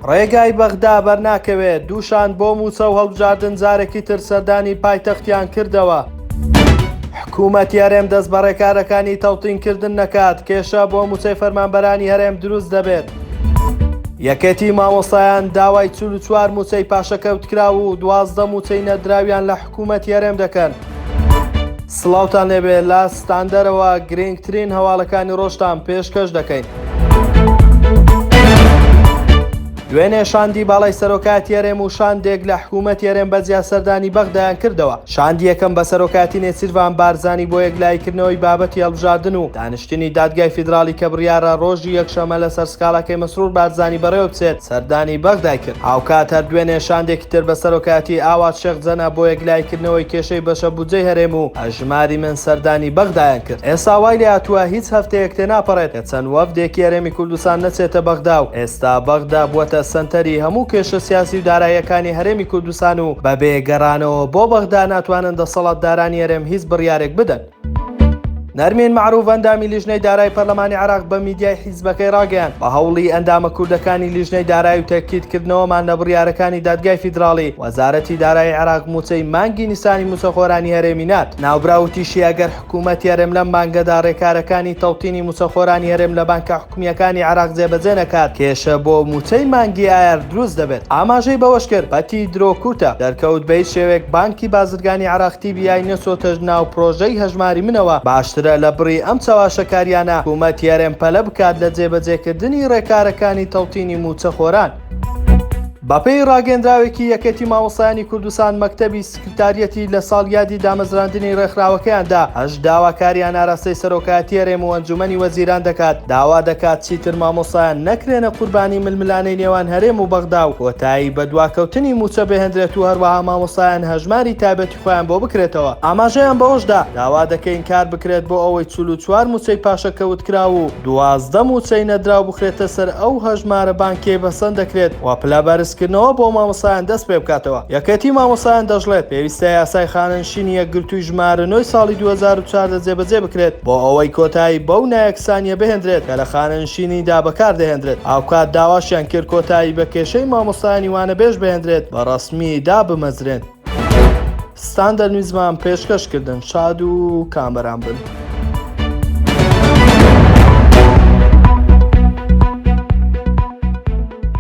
ڕێگای بەغدا بەرناکەوێت دووشان بۆ موچە و هەڵبژاردن جارێکی تر سەردانی پایتەختیان کردەوە. حکوومەتی هەرێم دەست بە ڕێکارەکانی تەوتینکردن نەکات، کێشە بۆ موچەی فەرمانبەرانی هەرێم دروست دەبێت. یەکێتی مامۆستایان داوای 44 موچەی پاشەکەوتکرا و 12 موچەی نەدراویان لە حکوومەتی هەرێم دەکەن. سڵاوتان لێبێت لە ستاندەرەوە گرنگترین هەواڵەکانی ڕۆژتان پێشکەش دەکەین. دوێنێ شاندی باڵای سەرۆکاتی هەرێم و شاندێک لە حکوومەتی هەرێم بەجیا سەردانی بەغدایان کردەوە. شاندی یەکەم بە سەرۆکاتی نێچیروان بارزانی بۆ یەکلایکردنەوەی بابەتی هەڵبژاردن و دانیشتنی دادگای فیدراڵی کە بڕیارە ڕۆژی یەکشەمە لەسەر سکاڵەکەی مەسرور بارزانی بەڕێوە بچێت سەردانی بەغدای کرد. هاوکات هەر دوێنێ شاندێکی تر بە سەرۆکاتی ئاوات شێخ جەنە بۆ یەکلایکردنەوەی کێشەی بەشە بودجەی هەرێم و هەژماری من سەردانی بەغدایان کرد. ئێستا وای لێ هاتووە هیچ هەفتەیەک تێناپەڕێت کە چەند وەفدێکی هەرێمی کوردستان نەچێتە بەغدا و ئێستا بەغدا بووەتە سەنتەری هەموو کێشە سیاسی و داراییەکانی هەرێمی کوردستان و بە بێگەڕانەوە بۆ بەغدا ناتوانن دەسەڵاتدارانی هەرێم هیچ بڕیارێک بدەن. نەرمین معروف ئەندامی لیژنەی دارایی پەرلەمانی عێراق بە میدیای حیزبەکەی ڕاگەیاند بە هەوڵی ئەندامە کوردەکانی لیژنەی دارایی و تەکیدکردنەوەمان لە بڕیارەکانی دادگای فیدراڵی وەزارەتی دارایی عێراق موچەی مانگی نیسانی موچەخۆرانی هەرێمی نات. ناوبراوتیشی ئەگەر حکوومەتی هەرێم لەم مانگەدا ڕێکارەکانی تەوتینی موچەخۆرانی هەرێم لە بانکە حکومیەکانی عێراق جێبەجێ نەکات، کێشە بۆ موچەی مانگی ئایر دروست دەبێت. ئاماژەی بەوەش کرد بەتی درۆ کورتە دەرکەوت بە هیچ شێوێک بانکی بازرگانی عێراق TBI نەچۆتە ناو پرۆژەی هەژماری منەوە، باشترە لە بڕی ئەم چاواشەکاریانە حکوومەتی هەرێم پەلە بکات لە جێبەجێکردنی ڕێکارەکانی تەوتینی موچەخۆران. بەپێی ڕاگەندراوێکی یەکێتی مامۆستایانی کوردستان مەکتەبی سکرتاریەتی لە ساڵیادی دامەزراندنی ڕێکخراوەکەیاندا هەژ داواکاریان ئاراستەی سەرۆکاتی هەرێم و ئەنجومەنی وەزیران دەکات داوا دەکات چیتر مامۆستایان نەکرێنە قوربانی ململانەی نێوان هەرێم و بەغدا و کۆتایی بە دواکەوتنی موچە بهێنرێت و هەروەها مامۆستایان هەژماری تایبەتی خۆیان بۆ بکرێتەوە. ئاماژەیان بەوەشدا داوا دەکەین کار بکرێت بۆ ئەوەی 44 موچەی پاشەکەوتکرا و 12 موچەی نەدراو بخرێتە سەر ئەو هەژمارە بانکێ بەسەند دەکرێت و پلەبەرزکردنەوە بۆ مامۆستایان دەست پێ بکاتەوە. یەکێتی مامۆستایان دەژڵێت پێویستە یاسای خانەنشینی یەکگرتووی ژمارە 9 ساڵی 2004 جێبەجێ بکرێت بۆ ئەوەی کۆتایی بەو نایەکسانیە بهێنرێت کە لە خانەنشینیدا بەکاردەهێنرێت. ئاوکات داواشیان کرد کۆتایی بە کێشەی مامۆستایانی وانە بێژ بهێنرێت بە ڕەسمی دابمەزرێن. ستاندەر نویزمان پێشکەشکردن. شاد و کامبەران بن.